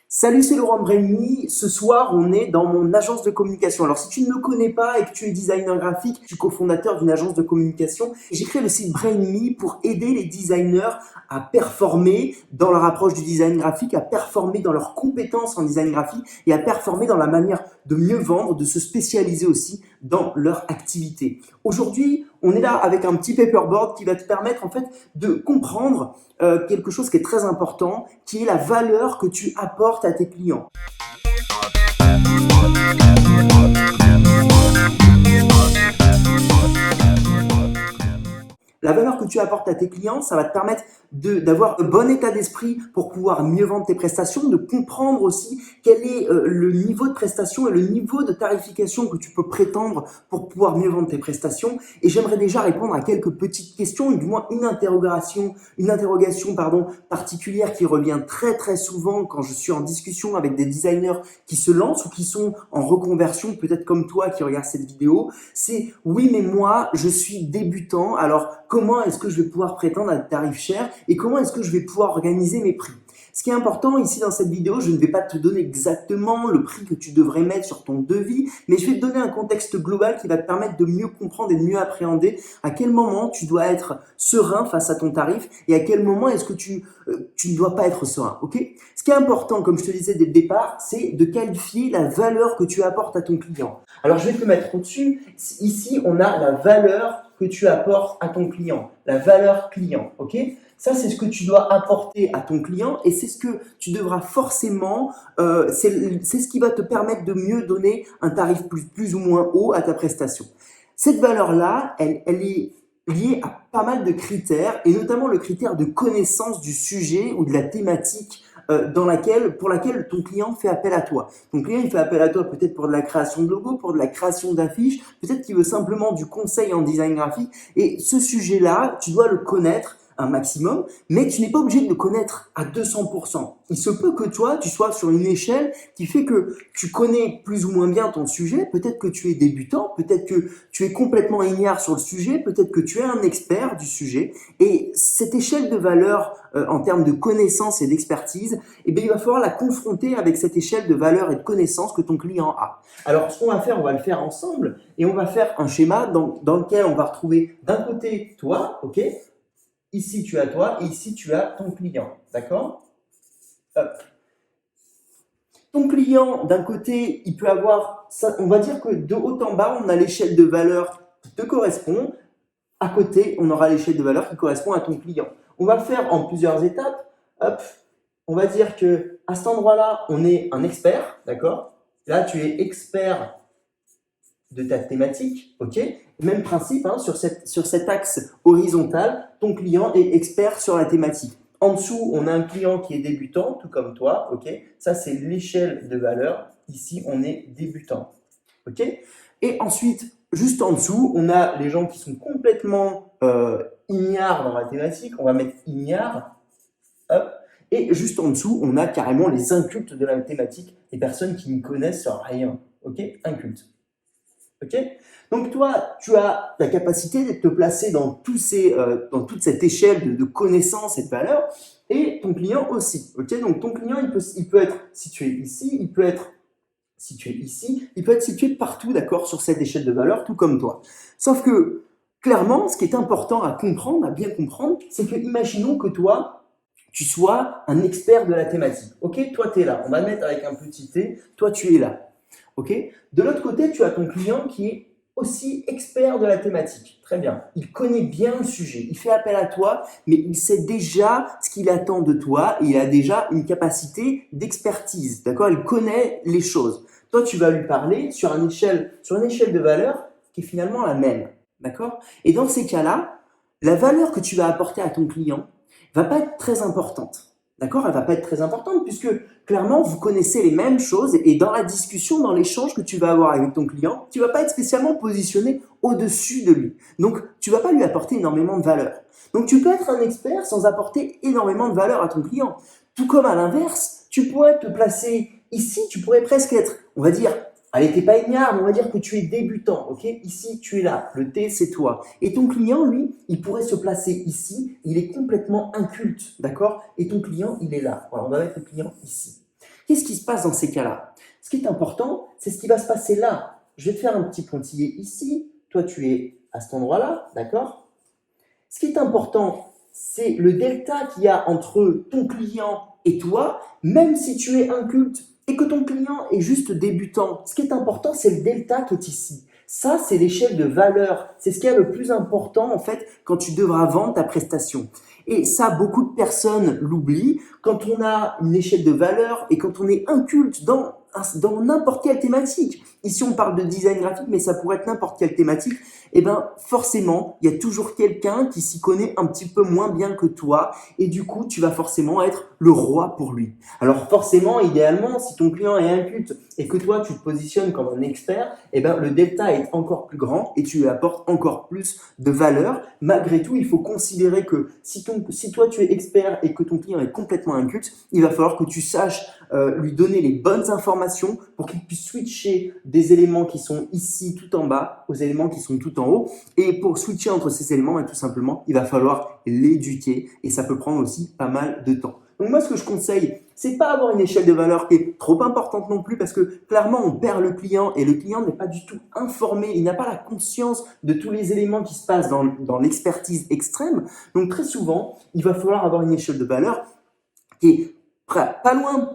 Salut, c'est Laurent Brelny. Ce soir, on est dans mon agence de communication. Alors, si tu ne me connais pas et que tu es designer graphique, je suis cofondateur d'une agence de communication. J'ai créé le site Brain.me pour aider les designers à performer dans leur approche du design graphique, à performer dans leurs compétences en design graphique et à performer dans la manière de mieux vendre, de se spécialiser aussi dans leur activité. Aujourd'hui, on est là avec un petit paperboard qui va te permettre en fait de comprendre quelque chose qui est très important, qui est la valeur que tu apportes à tes clients. La valeur que tu apportes à tes clients, ça va te permettre d'avoir un bon état d'esprit pour pouvoir mieux vendre tes prestations, de comprendre aussi quel est le niveau de prestation et le niveau de tarification que tu peux prétendre pour pouvoir mieux vendre tes prestations. Et j'aimerais déjà répondre à quelques petites questions, ou du moins une interrogation particulière qui revient très souvent quand je suis en discussion avec des designers qui se lancent ou qui sont en reconversion, peut-être comme toi qui regarde cette vidéo. C'est oui, mais moi, je suis débutant, alors comment est-ce que je vais pouvoir prétendre à des tarifs chers et comment est-ce que je vais pouvoir organiser mes prix? Ce qui est important ici dans cette vidéo, je ne vais pas te donner exactement le prix que tu devrais mettre sur ton devis, mais je vais te donner un contexte global qui va te permettre de mieux comprendre et de mieux appréhender à quel moment tu dois être serein face à ton tarif et à quel moment est-ce que tu ne dois pas être serein. Ok? Ce qui est important, comme je te le disais dès le départ, c'est de qualifier la valeur que tu apportes à ton client. Alors je vais te le mettre au-dessus. Ici, on a la valeur que tu apportes à ton client, la valeur client, ok? Ça, c'est ce que tu dois apporter à ton client et c'est ce que tu devras forcément, c'est ce qui va te permettre de mieux donner un tarif plus ou moins haut à ta prestation. Cette valeur-là, elle est liée à pas mal de critères et notamment le critère de connaissance du sujet ou de la thématique pour laquelle ton client fait appel à toi. Ton client, il fait appel à toi peut-être pour de la création de logos, pour de la création d'affiches, peut-être qu'il veut simplement du conseil en design graphique. Et ce sujet-là, tu dois le connaître un maximum, mais tu n'es pas obligé de le connaître à 200%. Il se peut que toi, tu sois sur une échelle qui fait que tu connais plus ou moins bien ton sujet, peut-être que tu es débutant, peut-être que tu es complètement ignare sur le sujet, peut-être que tu es un expert du sujet, et cette échelle de valeur en termes de connaissances et d'expertise, eh bien, il va falloir la confronter avec cette échelle de valeur et de connaissances que ton client a. Alors, ce qu'on va faire, on va le faire ensemble, et on va faire un schéma dans lequel on va retrouver d'un côté toi, ok? Ici, tu as toi et ici, tu as ton client. D'accord? Ton client, d'un côté, il peut avoir, ça, on va dire que de haut en bas, on a l'échelle de valeur qui te correspond. À côté, on aura l'échelle de valeur qui correspond à ton client. On va le faire en plusieurs étapes. Hop, on va dire que à cet endroit-là, on est un expert, d'accord? Là, tu es expert de ta thématique, ok? Même principe, hein, sur cet axe horizontal, ton client est expert sur la thématique. En dessous, on a un client qui est débutant, tout comme toi, ok? Ça, c'est l'échelle de valeur. Ici, on est débutant, ok? Et ensuite, juste en dessous, on a les gens qui sont complètement ignares dans la thématique. On va mettre ignare, hop. Et juste en dessous, on a carrément les incultes de la thématique, les personnes qui ne connaissent rien, ok? Incultes. Ok? Donc toi, tu as la capacité de te placer dans toute cette échelle de connaissances et de valeurs, et ton client aussi. Ok? Donc ton client, il peut être situé ici, il peut être situé ici, il peut être situé partout, d'accord, sur cette échelle de valeurs, tout comme toi. Sauf que, clairement, ce qui est important à comprendre, à bien comprendre, c'est que imaginons que toi, tu sois un expert de la thématique. Ok? Toi, tu es là. On va le mettre avec un petit t. Toi, tu es là. Ok? De l'autre côté, tu as ton client qui est aussi expert de la thématique. Très bien. Il connaît bien le sujet. Il fait appel à toi, mais il sait déjà ce qu'il attend de toi et il a déjà une capacité d'expertise. D'accord? Il connaît les choses. Toi, tu vas lui parler sur une échelle de valeur qui est finalement la même. D'accord? Et dans ces cas-là, la valeur que tu vas apporter à ton client va pas être très importante. D'accord? Elle va pas être très importante puisque clairement, vous connaissez les mêmes choses et dans la discussion, dans l'échange que tu vas avoir avec ton client, tu vas pas être spécialement positionné au-dessus de lui. Donc, tu vas pas lui apporter énormément de valeur. Donc, tu peux être un expert sans apporter énormément de valeur à ton client. Tout comme à l'inverse, tu pourrais te placer ici, tu pourrais presque être, on va dire, allez, t'es pas ignare, mais on va dire que tu es débutant, ok? Ici, tu es là. Le T, c'est toi. Et ton client, lui, il pourrait se placer ici. Il est complètement inculte, d'accord? Et ton client, il est là. Voilà, on va mettre le client ici. Qu'est-ce qui se passe dans ces cas-là? Ce qui est important, c'est ce qui va se passer là. Je vais te faire un petit pointillé ici. Toi, tu es à cet endroit-là, d'accord? Ce qui est important, c'est le delta qu'il y a entre ton client et toi, même si tu es inculte et que ton client est juste débutant. Ce qui est important, c'est le delta qui est ici. Ça, c'est l'échelle de valeur. C'est ce qui est le plus important, en fait, quand tu devras vendre ta prestation. Et ça, beaucoup de personnes l'oublient. Quand on a une échelle de valeur et quand on est inculte dans n'importe quelle thématique. Ici, on parle de design graphique, mais ça pourrait être n'importe quelle thématique. Eh ben, forcément, il y a toujours quelqu'un qui s'y connaît un petit peu moins bien que toi. Et du coup, tu vas forcément être le roi pour lui. Alors, forcément, idéalement, si ton client est inculte et que toi, tu te positionnes comme un expert, eh ben, le delta est encore plus grand et tu lui apportes encore plus de valeur. Malgré tout, il faut considérer que si toi, tu es expert et que ton client est complètement inculte, il va falloir que tu saches lui donner les bonnes informations pour qu'il puisse switcher des éléments qui sont ici tout en bas aux éléments qui sont tout en haut. Et pour switcher entre ces éléments, tout simplement, il va falloir l'éduquer et ça peut prendre aussi pas mal de temps. Donc moi, ce que je conseille, c'est pas avoir une échelle de valeur qui est trop importante non plus parce que clairement, on perd le client et le client n'est pas du tout informé, il n'a pas la conscience de tous les éléments qui se passent dans l'expertise extrême. Donc très souvent, il va falloir avoir une échelle de valeur qui est pas loin,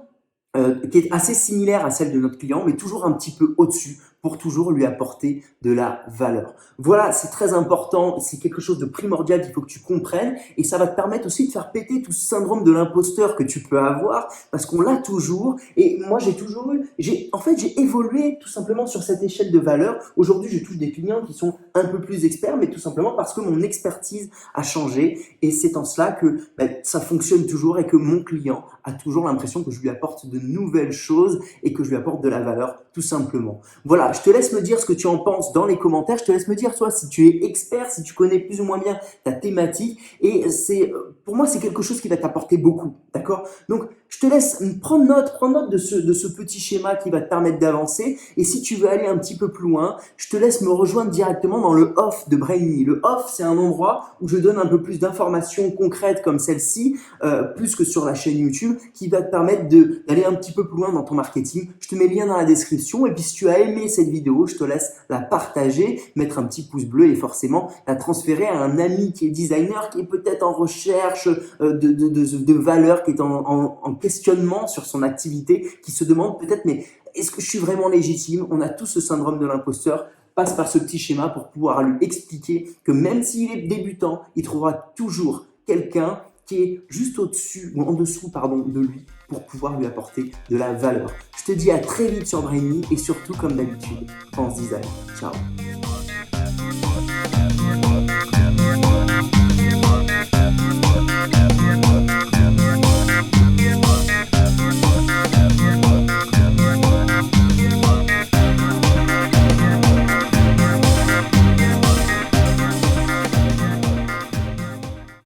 qui est assez similaire à celle de notre client, mais toujours un petit peu au-dessus pour toujours lui apporter de la valeur. Voilà, c'est très important, c'est quelque chose de primordial qu'il faut que tu comprennes et ça va te permettre aussi de faire péter tout ce syndrome de l'imposteur que tu peux avoir parce qu'on l'a toujours et moi j'ai évolué tout simplement sur cette échelle de valeur. Aujourd'hui, je touche des clients qui sont un peu plus experts, mais tout simplement parce que mon expertise a changé et c'est en cela que ça fonctionne toujours et que mon client a toujours l'impression que je lui apporte de nouvelles choses et que je lui apporte de la valeur tout simplement. Voilà, je te laisse me dire ce que tu en penses dans les commentaires. Je te laisse me dire, toi, si tu es expert, si tu connais plus ou moins bien ta thématique. Et pour moi, c'est quelque chose qui va t'apporter beaucoup. D'accord? Donc, je te laisse prendre note de ce petit schéma qui va te permettre d'avancer. Et si tu veux aller un petit peu plus loin, je te laisse me rejoindre directement dans le off de Brainy. Le off, c'est un endroit où je donne un peu plus d'informations concrètes comme celle-ci, plus que sur la chaîne YouTube, qui va te permettre d'aller un petit peu plus loin dans ton marketing. Je te mets le lien dans la description. Et puis, si tu as aimé cette vidéo, je te laisse la partager, mettre un petit pouce bleu et forcément la transférer à un ami qui est designer, qui est peut-être en recherche de valeur, qui est en questionnement sur son activité, qui se demande peut-être mais est-ce que je suis vraiment légitime? On a tous ce syndrome de l'imposteur. Passe par ce petit schéma pour pouvoir lui expliquer que même s'il est débutant, il trouvera toujours quelqu'un qui est juste au-dessus ou en dessous de lui pour pouvoir lui apporter de la valeur. Je te dis à très vite sur Brainy et surtout comme d'habitude, pense design. Ciao.